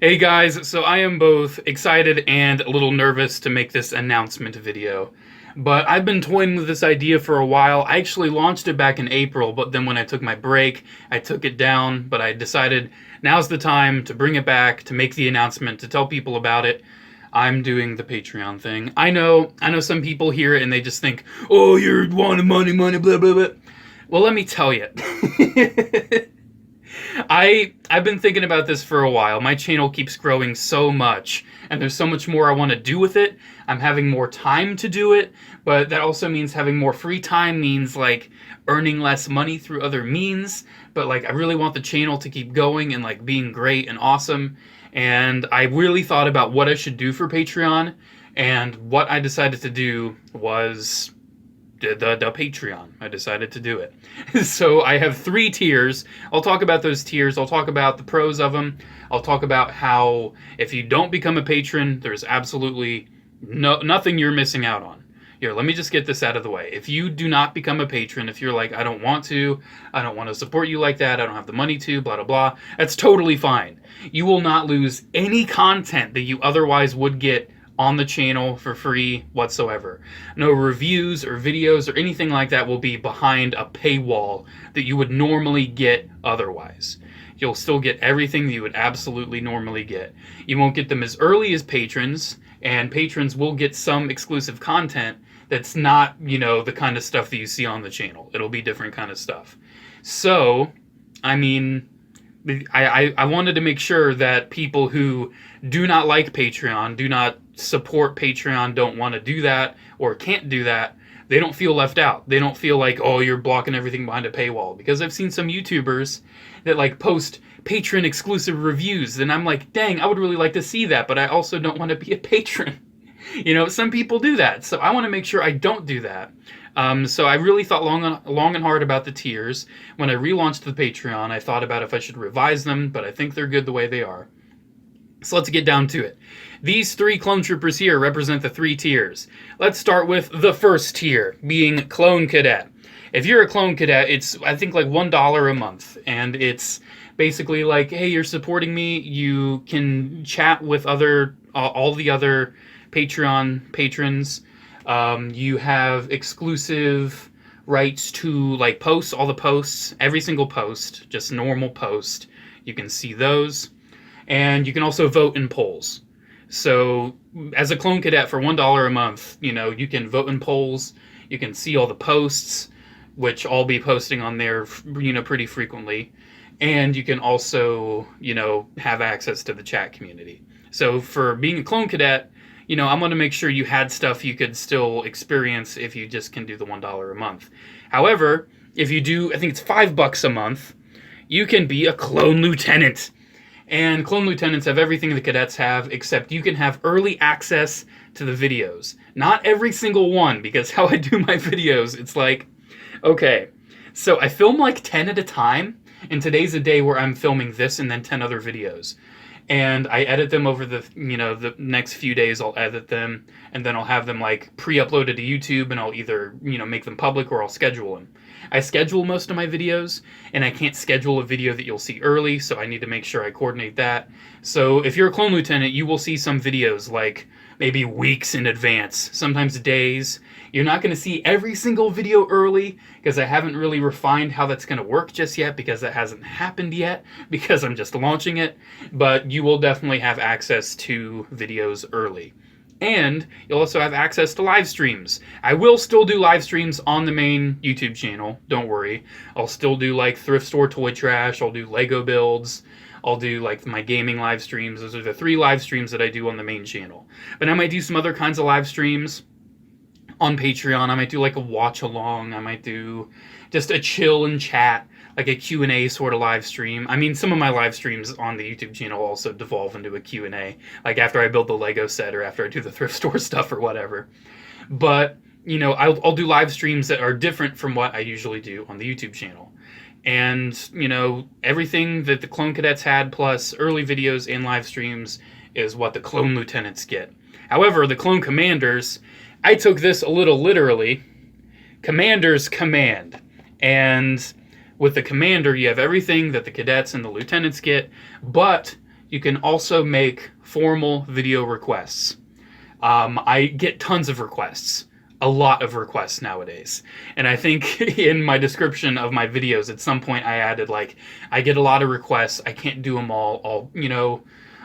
Hey guys, so I am both excited and a little nervous to make this announcement video. But I've been toying with this idea for a while. I actually launched it back in April, but then when I took my break, I took it down. But I decided now's the time to bring it back, to make the announcement, to tell people about it. I'm doing the Patreon thing. I know some people hear it and they just think, oh, you're wanting money, blah, blah, blah. Well, let me tell you. I've been thinking about this for a while. My channel keeps growing so much, and there's so much more I want to do with it. I'm having more time to do it, but that also means having more free time means like earning less money through other means. But like I really want the channel to keep going and like being great and awesome. And I really thought about what I should do for Patreon, and what I decided to do was the Patreon. I decided to do it. So I have 3 tiers. I'll talk about those tiers. I'll talk about the pros of them. I'll talk about how if you don't become a patron, there's absolutely nothing you're missing out on. Here, let me just get this out of the way. If you do not become a patron, if you're like, I don't want to support you like that, I don't have the money to, blah, blah, blah, that's totally fine. You will not lose any content that you otherwise would get on the channel for free whatsoever. No reviews or videos or anything like that will be behind a paywall that you would normally get otherwise. You'll still get everything that you would absolutely normally get. You won't get them as early as patrons, and patrons will get some exclusive content that's not, the kind of stuff that you see on the channel. It'll be different kind of stuff. So, I mean, I wanted to make sure that people who do not like Patreon, do not support Patreon, don't want to do that, or can't do that, they don't feel left out. They don't feel like, oh, you're blocking everything behind a paywall. Because I've seen some YouTubers that like post patron exclusive reviews, and I'm like, dang, I would really like to see that, but I also don't want to be a patron. Some people do that, so I want to make sure I don't do that. So I really thought long and hard about the tiers. When I relaunched the Patreon, I thought about if I should revise them, but I think they're good the way they are. So let's get down to it. These 3 clone troopers here represent the 3 tiers. Let's start with the first tier, being Clone Cadet. If you're a Clone Cadet, it's, I think, like $1 a month, and it's basically like, hey, you're supporting me, you can chat with all the other Patreon patrons, you have exclusive rights to like posts, all the posts, every single post, just normal post, you can see those, and you can also vote in polls. So as a Clone Cadet for $1 a month, you can vote in polls, you can see all the posts, which I'll be posting on there, pretty frequently, and you can also, have access to the chat community. So for being a Clone Cadet, I'm going to make sure you had stuff you could still experience if you just can do the $1 a month. However, if you do, I think it's $5 a month, you can be a Clone Lieutenant. And Clone Lieutenants have everything the cadets have, except you can have early access to the videos. Not every single one, because how I do my videos, it's like, okay, so I film like 10 at a time, and today's a day where I'm filming this and then 10 other videos. And I edit them over the next few days. I'll edit them, and then I'll have them like pre-uploaded to YouTube, and I'll either, make them public or I'll schedule them. I schedule most of my videos, and I can't schedule a video that you'll see early, so I need to make sure I coordinate that. So if you're a Clone Lieutenant, you will see some videos like maybe weeks in advance, sometimes days. You're not going to see every single video early, because I haven't really refined how that's going to work just yet, because that hasn't happened yet, because I'm just launching it. But you will definitely have access to videos early. And you'll also have access to live streams. I will still do live streams on the main YouTube channel, don't worry. I'll still do like thrift store toy trash, I'll do Lego builds, I'll do like my gaming live streams. Those are the 3 live streams that I do on the main channel. But I might do some other kinds of live streams on Patreon. I might do like a watch along, I might do just a chill and chat, like a Q&A sort of live stream. I mean, some of my live streams on the YouTube channel also devolve into a Q&A, like after I build the Lego set or after I do the thrift store stuff or whatever. But, I'll do live streams that are different from what I usually do on the YouTube channel. And, everything that the Clone Cadets had, plus early videos and live streams, is what the Clone Lieutenants get. However, the Clone Commanders, I took this a little literally. Commanders command. And with the commander, you have everything that the cadets and the lieutenants get, but you can also make formal video requests. I get tons of requests. A lot of requests nowadays. And I think in my description of my videos at some point I added like, I get a lot of requests, I can't do them all.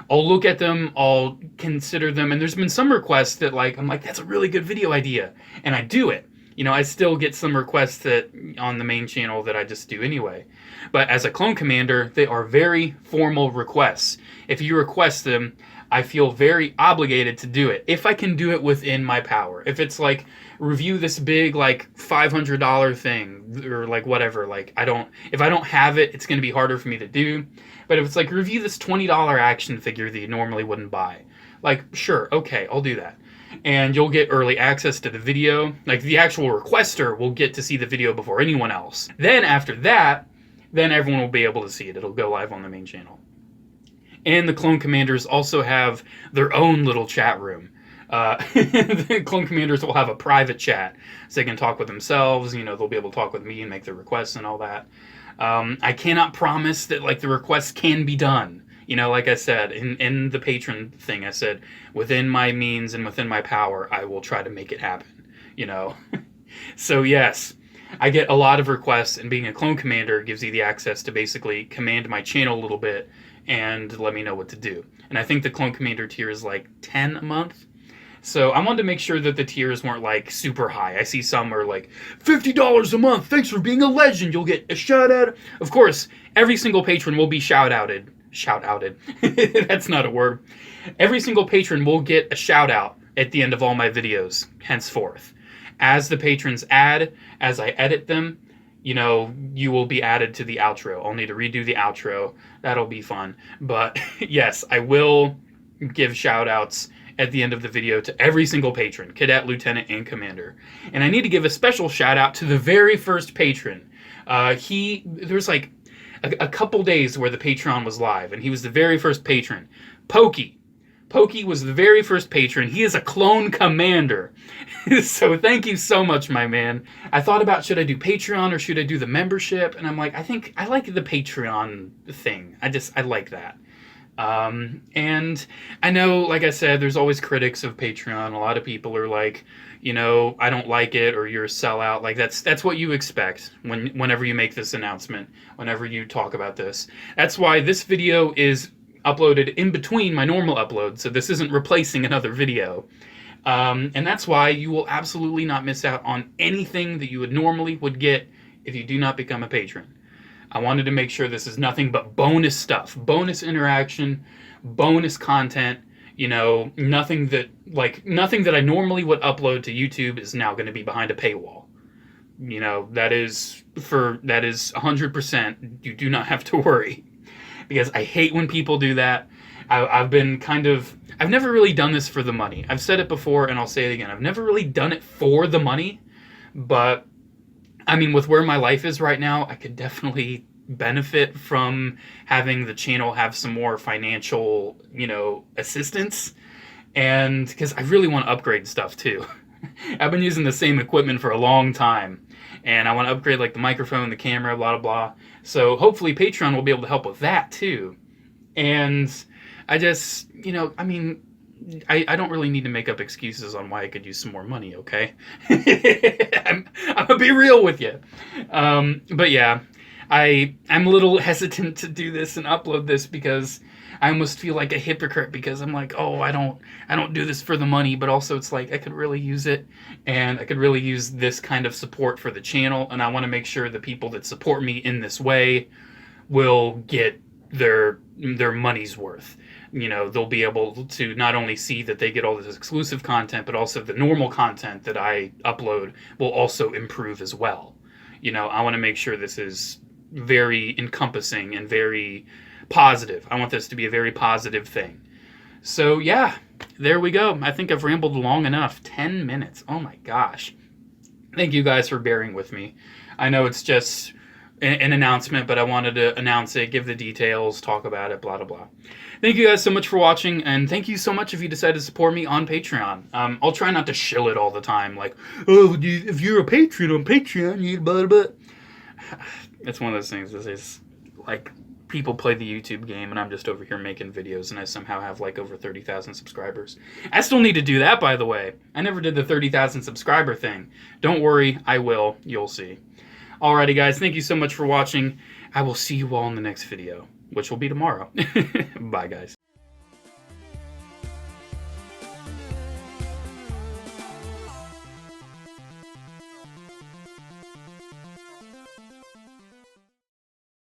I'll look at them, I'll consider them, and there's been some requests that like, I'm like, that's a really good video idea, and I do it. I still get some requests that on the main channel that I just do anyway. But as a clone commander, they are very formal requests. If you request them, I feel very obligated to do it if I can do it within my power. If it's like review this big like $500 thing or like whatever, like if I don't have it, it's going to be harder for me to do. But if it's like review this $20 action figure that you normally wouldn't buy, like sure, okay, I'll do that. And you'll get early access to the video. Like the actual requester will get to see the video before anyone else. Then after that, then everyone will be able to see it. It'll go live on the main channel. And the clone commanders also have their own little chat room. The clone commanders will have a private chat, so they can talk with themselves. They'll be able to talk with me and make their requests and all that. I cannot promise that like the requests can be done. Like I said in the patron thing, I said within my means and within my power, I will try to make it happen. So yes, I get a lot of requests, and being a clone commander gives you the access to basically command my channel a little bit and let me know what to do. And I think the clone commander tier is like 10 a month. So I wanted to make sure that the tiers weren't like super high. I see some are like $50 a month. Thanks for being a legend. You'll get a shout out. Of course, every single patron will be shout outed. That's not a word. Every single patron will get a shout out at the end of all my videos henceforth. As the patrons add, as I edit them, you will be added to the outro. I'll need to redo the outro. That'll be fun. But yes, I will give shout outs at the end of the video to every single patron, cadet, lieutenant, and commander. And I need to give a special shout out to the very first patron. There's like a couple days where the Patreon was live, and he was the very first patron. Pokey was the very first patron. He is a clone commander. So thank you so much, my man. I thought about, should I do Patreon or should I do the membership? And I'm like, I think I like the Patreon thing. I like that. And I know, like I said, there's always critics of Patreon. A lot of people are like, I don't like it, or you're a sellout. Like that's what you expect whenever you make this announcement, whenever you talk about this. That's why this video is uploaded in between my normal upload, so this isn't replacing another video. And that's why you will absolutely not miss out on anything that you would get if you do not become a patron. I wanted to make sure this is nothing but bonus stuff, bonus interaction, bonus content. Nothing that I normally would upload to YouTube is now going to be behind a paywall. That is 100%. You do not have to worry, because I hate when people do that. I've never really done this for the money. I've said it before and I'll say it again. I've never really done it for the money, but I mean, with where my life is right now, I could definitely benefit from having the channel have some more financial, assistance. And because I really want to upgrade stuff too. I've been using the same equipment for a long time, and I want to upgrade like the microphone, the camera, blah, blah, blah. So hopefully Patreon will be able to help with that too. And I just, I don't really need to make up excuses on why I could use some more money, okay? I'm gonna be real with you. But yeah, I'm a little hesitant to do this and upload this because I almost feel like a hypocrite, because I'm like, oh, I don't do this for the money, but also it's like I could really use it, and I could really use this kind of support for the channel, and I want to make sure the people that support me in this way will get their money's worth. They'll be able to not only see that they get all this exclusive content, but also the normal content that I upload will also improve as well. I want to make sure this is very encompassing and very positive. I want this to be a very positive thing. So yeah, there we go. I think I've rambled long enough. 10 minutes. Oh my gosh. Thank you guys for bearing with me. I know it's just an announcement, but I wanted to announce it, give the details, talk about it, blah, blah, blah. Thank you guys so much for watching, and thank you so much if you decide to support me on Patreon. I'll try not to shill it all the time, like, oh, if you're a patron on Patreon, you blah, blah, blah. It's one of those things that is, like, people play the YouTube game, and I'm just over here making videos, and I somehow have like over 30,000 subscribers. I still need to do that, by the way. I never did the 30,000 subscriber thing. Don't worry, I will. You'll see. Alrighty, guys, thank you so much for watching. I will see you all in the next video, which will be tomorrow. Bye, guys.